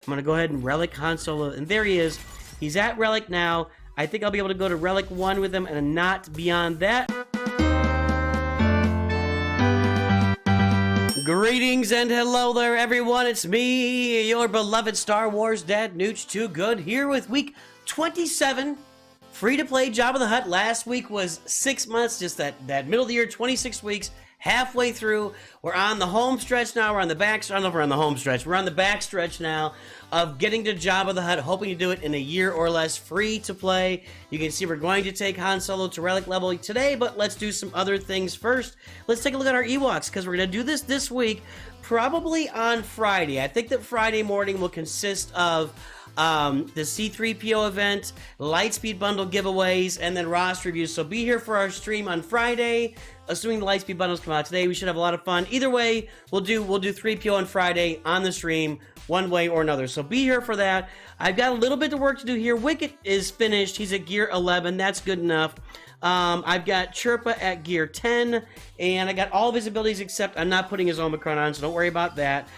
I'm going to go ahead and Relic Han Solo, and there he is. He's at Relic now. I think I'll be able to go to Relic 1 with him and not beyond that. Greetings and hello there, everyone. It's me, your beloved Star Wars dad, Nooch Too Good, here with week 27. Free-to-play Jabba the Hutt. Last week was 6 months, just that middle of the year, 26 weeks. Halfway through, we're on the home stretch now. We're on the back. I don't know if we're on the home stretch. We're on the back stretch now of getting to Jabba the Hutt, hoping to do it in a year or less, free to play. You can see we're going to take Han Solo to Relic level today, but let's do some other things first. Let's take a look at our Ewoks, because we're going to do this week, probably on Friday. I think that Friday morning will consist of the C3PO event, Lightspeed bundle giveaways, and then roster reviews. So be here for our stream on Friday. Assuming the Lightspeed bundles come out today, we should have a lot of fun. Either way, we'll do 3PO on Friday on the stream, one way or another. So be here for that. I've got a little bit of work to do here. Wicket is finished. He's at gear 11. That's good enough. I've got Chirpa at gear 10, and I got all of his abilities except I'm not putting his Omicron on, so don't worry about that.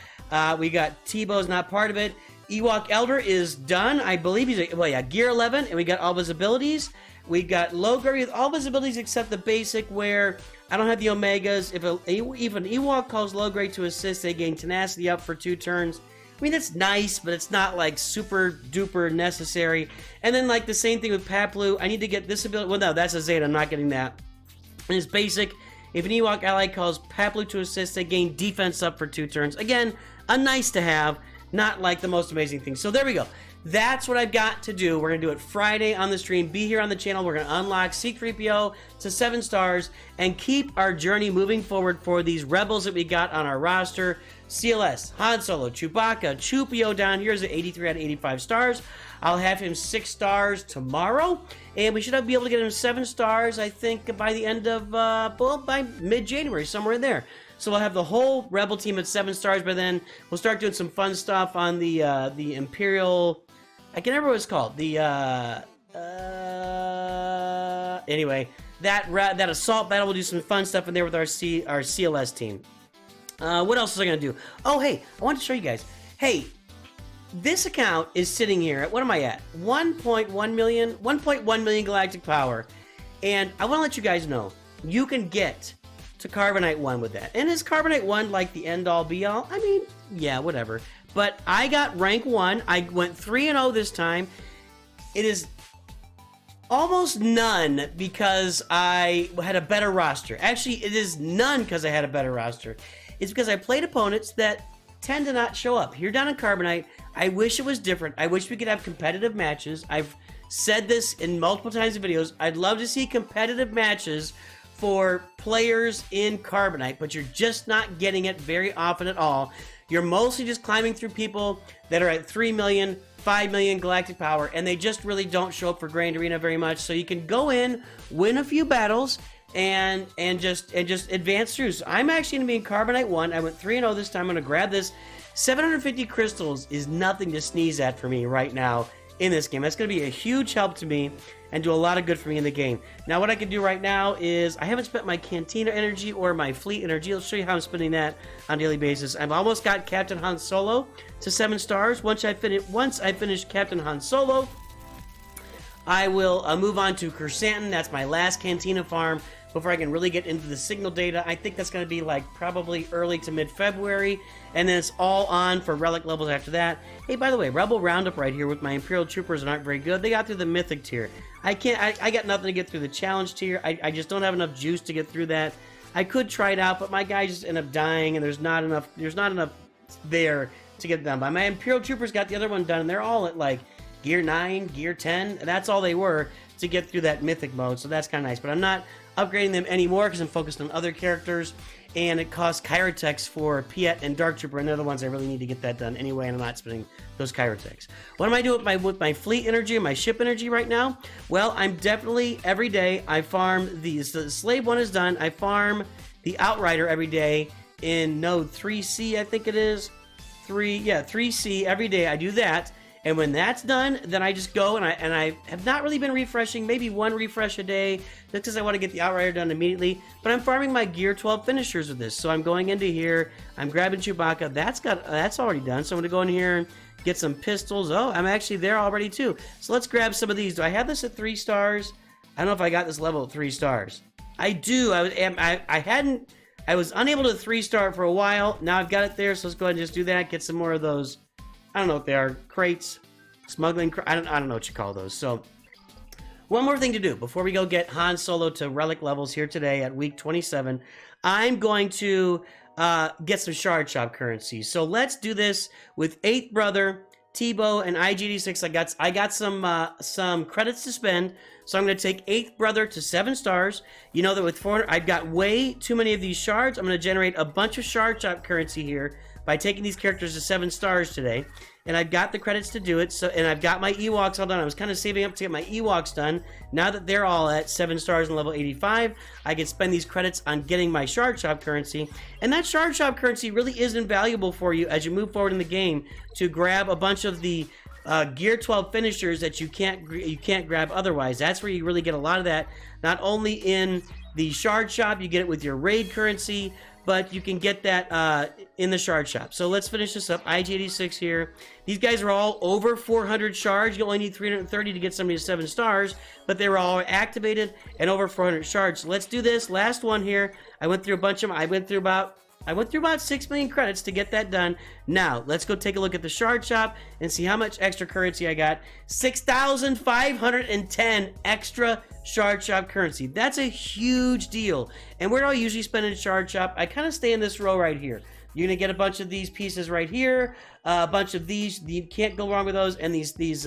We got Tebow's not part of it. Ewok Elder is done. I believe he's at, gear 11, and we got all of his abilities. We got Logray with all of his abilities except the basic, where I don't have the Omegas. If an Ewok calls Logray to assist, they gain tenacity up for 2 turns. I mean, that's nice, but it's not like super duper necessary. And then like the same thing with Paplu. I need to get this ability. Well, no, that's a Zeta. I'm not getting that. And his basic, if an Ewok ally calls Paplu to assist, they gain defense up for 2 turns. Again, a nice to have, not like the most amazing thing. So there we go. That's what I've got to do. We're going to do it Friday on the stream. Be here on the channel. We're going to unlock C3PO to 7 stars and keep our journey moving forward for these rebels that we got on our roster. CLS, Han Solo, Chewbacca, Chewpio down here is at 83 out of 85 stars. I'll have him 6 stars tomorrow, and we should be able to get him 7 stars, I think, by the end of, by mid-January, somewhere in there. So we'll have the whole Rebel team at 7 stars by then. We'll start doing some fun stuff on the Imperial... I can't remember what it's called. Anyway, that assault battle, we'll do some fun stuff in there with our CLS team. What else was I going to do? Oh, hey, I want to show you guys. Hey, this account is sitting here at, what am I at? 1.1 million galactic power. And I want to let you guys know, you can get to Carbonite 1 with that. And is Carbonite 1 like the end-all be-all? I mean, yeah, whatever. But I got rank 1. I went 3-0 this time. It is almost none because I had a better roster. Actually, it is none because I had a better roster. It's because I played opponents that tend to not show up. Here down in Carbonite, I wish it was different. I wish we could have competitive matches. I've said this in multiple times in videos. I'd love to see competitive matches for players in Carbonite, but you're just not getting it very often at all. You're mostly just climbing through people that are at 3 million, 5 million galactic power, and they just really don't show up for Grand Arena very much. So you can go in, win a few battles, and just advance through. So I'm actually going to be in Carbonite 1. I went 3-0 this time. I'm going to grab this. 750 crystals is nothing to sneeze at for me right now in this game. That's going to be a huge help to me and do a lot of good for me in the game. Now, what I can do right now is I haven't spent my Cantina energy or my Fleet energy. I'll show you how I'm spending that on a daily basis. I've almost got Captain Han Solo to 7 stars. Once I finish Captain Han Solo, I will move on to Kersantin. That's my last Cantina farm before I can really get into the signal data. I think that's going to be like probably early to mid-February, and then it's all on for Relic levels after that. Hey, by the way, Rebel Roundup right here with my Imperial Troopers aren't very good. They got through the Mythic tier. I got nothing to get through the Challenge tier. I just don't have enough juice to get through that. I could try it out, but my guys just end up dying, and there's not enough there to get them by. My Imperial Troopers got the other one done, and they're all at like gear 9, gear 10, and that's all they were to get through that Mythic mode, so that's kind of nice. But I'm not upgrading them anymore because I'm focused on other characters, and it costs Kyrotex for Piet and Dark Trooper, and they're the ones I really need to get that done anyway, and I'm not spending those Kyrotex. What am I doing with my Fleet energy and my ship energy right now? Well, I'm definitely, every day, I farm these. The Slave one is done. I farm the Outrider every day in node 3C, I think it is. 3C every day. I do that. And when that's done, then I just go and I have not really been refreshing, maybe 1 refresh a day, just because I want to get the Outrider done immediately. But I'm farming my Gear 12 finishers with this. So I'm going into here, I'm grabbing Chewbacca. That's already done. So I'm going to go in here and Get some pistols. Oh, I'm actually there already too. So let's grab some of these. Do I have this at 3 stars? I don't know if I got this level at 3 stars. I do. I was unable to 3-star it for a while. Now I've got it there, so let's go ahead and just do that. Get some more of those. I don't know what they are. Crates. Smuggling. I don't know what you call those. So one more thing to do before we go get Han Solo to relic levels here today at week 27. I'm going to get some shard shop currency. So let's do this with 8th Brother, Tebow, and IGD6. I got some credits to spend, so I'm going to take 8th Brother to 7 stars. You know that with 400, I've got way too many of these shards. I'm going to generate a bunch of shard shop currency here by taking these characters to 7 stars today. And I've got the credits to do it. So, and I've got my Ewoks all done. I was kind of saving up to get my Ewoks done. Now that they're all at 7 stars and level 85, I can spend these credits on getting my shard shop currency. And that shard shop currency really is invaluable for you as you move forward in the game to grab a bunch of the Gear 12 finishers that you can't grab otherwise. That's where you really get a lot of that. Not only in the shard shop, you get it with your raid currency, but you can get that in the shard shop. So let's finish this up. IG86 here. These guys are all over 400 shards. You only need 330 to get somebody to 7 stars, but they were all activated and over 400 shards. So let's do this. Last one here. I went through a bunch of them. I went through about 6 million credits to get that done. Now, let's go take a look at the shard shop and see how much extra currency I got. 6,510 extra shard shop currency. That's a huge deal. And where do I usually spend in shard shop? I kind of stay in this row right here. You're going to get a bunch of these pieces right here. A bunch of these. You can't go wrong with those. And these, and these.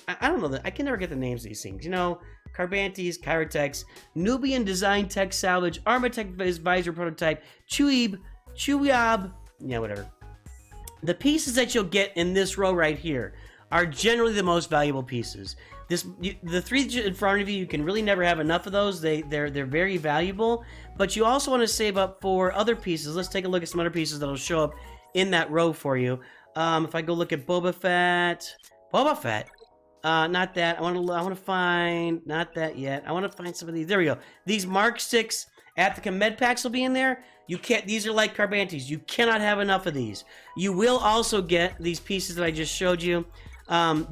I don't know. I can never get the names of these things. You know, Carbantes, Kyrotex, Nubian Design Tech Salvage, Armatech Visor Prototype, Chewab, yeah, whatever. The pieces that you'll get in this row right here are generally the most valuable pieces. The 3 in front of you, you can really never have enough of those. They're very valuable, but you also want to save up for other pieces. Let's take a look at some other pieces that'll show up in that row for you. If I go look at Boba Fett, not that. I want to find, not that yet. I want to find some of these. There we go. These Mark 6 Attica med packs will be in there. You can't. These are like Carbantes. You cannot have enough of these. You will also get these pieces that I just showed you.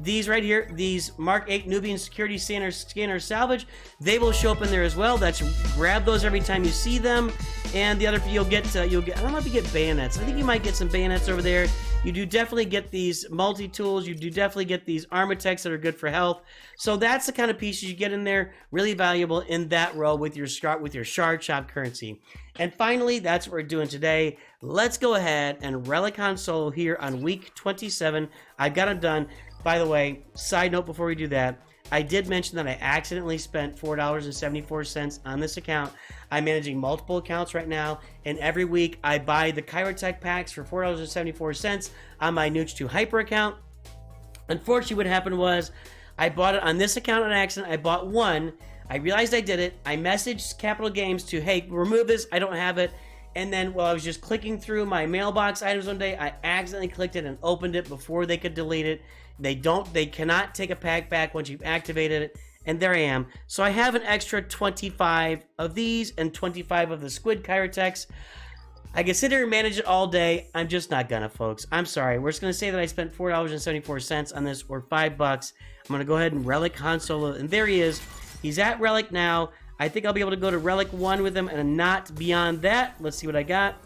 These right here, these Mark 8 Nubian Security Scanner Salvage, they will show up in there as well. That's grab those every time you see them. And the other, you'll get. I don't know if you get bayonets. I think you might get some bayonets over there. You do definitely get these multi-tools. You do definitely get these Armatechs that are good for health. So that's the kind of pieces you get in there. Really valuable in that row with your shard shop currency. And finally, that's what we're doing today. Let's go ahead and Relic Han Solo here on week 27. I've got it done. By the way, side note before we do that, I did mention that I accidentally spent $4.74 on this account. I'm managing multiple accounts right now, and every week I buy the Kyrotech packs for $4.74 on my Nooch 2 Hyper account. Unfortunately, what happened was I bought it on this account on accident. I bought one. I realized I did it. I messaged Capital Games to, hey, remove this. I don't have it. And then while I was just clicking through my mailbox items one day, I accidentally clicked it and opened it before they could delete it. They cannot take a pack back once you've activated it. And there I am. So I have an extra 25 of these and 25 of the Squid Kyrotechs. I can sit here and manage it all day. I'm just not gonna, folks. I'm sorry. We're just gonna say that I spent $4.74 on this, or $5. I'm gonna go ahead and Relic Han Solo, and there he is. He's at Relic now. I think I'll be able to go to Relic 1 with him, and not beyond that. Let's see what I got.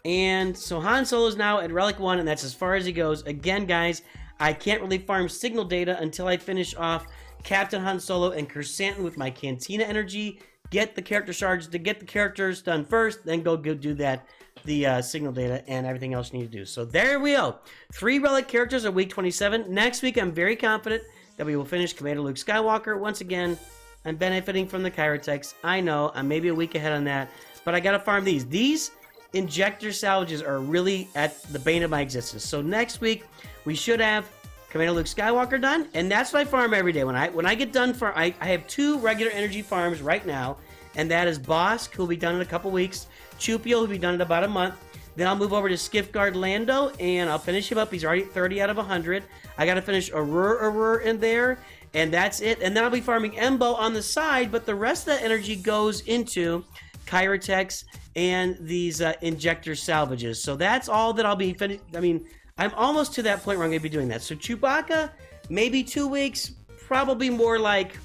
And so Han Solo's now at Relic 1, and that's as far as he goes. Again, guys, I can't really farm signal data until I finish off Captain Han Solo and Kersantin with my Cantina energy. Get the character shards to get the characters done first, then go do that, the signal data and everything else you need to do. So there we go. 3 Relic characters at week 27. Next week, I'm very confident that we will finish Commander Luke Skywalker. Once again, I'm benefiting from the Kyrotechs. I know, I'm maybe a week ahead on that, but I gotta farm these. These injector salvages are really at the bane of my existence. So next week, we should have Commander Luke Skywalker done, and that's what I farm every day. When I get done, I have 2 regular energy farms right now, and that is Bosk, who will be done in a couple weeks, Chupio, who will be done in about a month. Then I'll move over to Skiffguard Lando, and I'll finish him up. He's already 30 out of 100. I got to finish Arur in there, and that's it. And then I'll be farming Embo on the side, but the rest of that energy goes into Kyrotechs and these injector salvages. So that's all that I'll be finished. I mean, I'm almost to that point where I'm going to be doing that. So Chewbacca, maybe 2 weeks, probably more like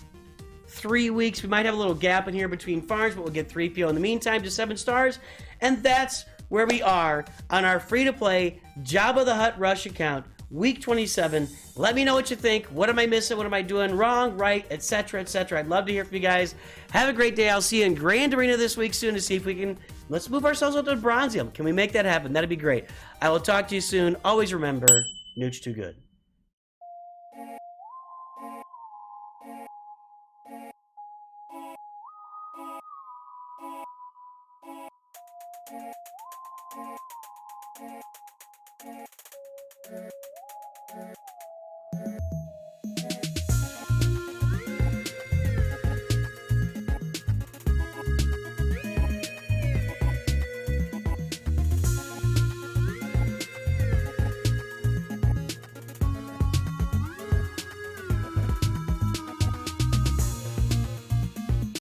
3 weeks. We might have a little gap in here between farms, but we'll get 3PO in the meantime to 7 stars. And that's where we are on our free-to-play Jabba the Hutt Rush account, week 27. Let me know what you think. What am I missing? What am I doing wrong, right, etc., etc. I'd love to hear from you guys. Have a great day. I'll see you in Grand Arena this week soon to see if we can, let's move ourselves up to Bronzium. Can we make that happen? That'd be great. I will talk to you soon. Always remember, Nooch too good.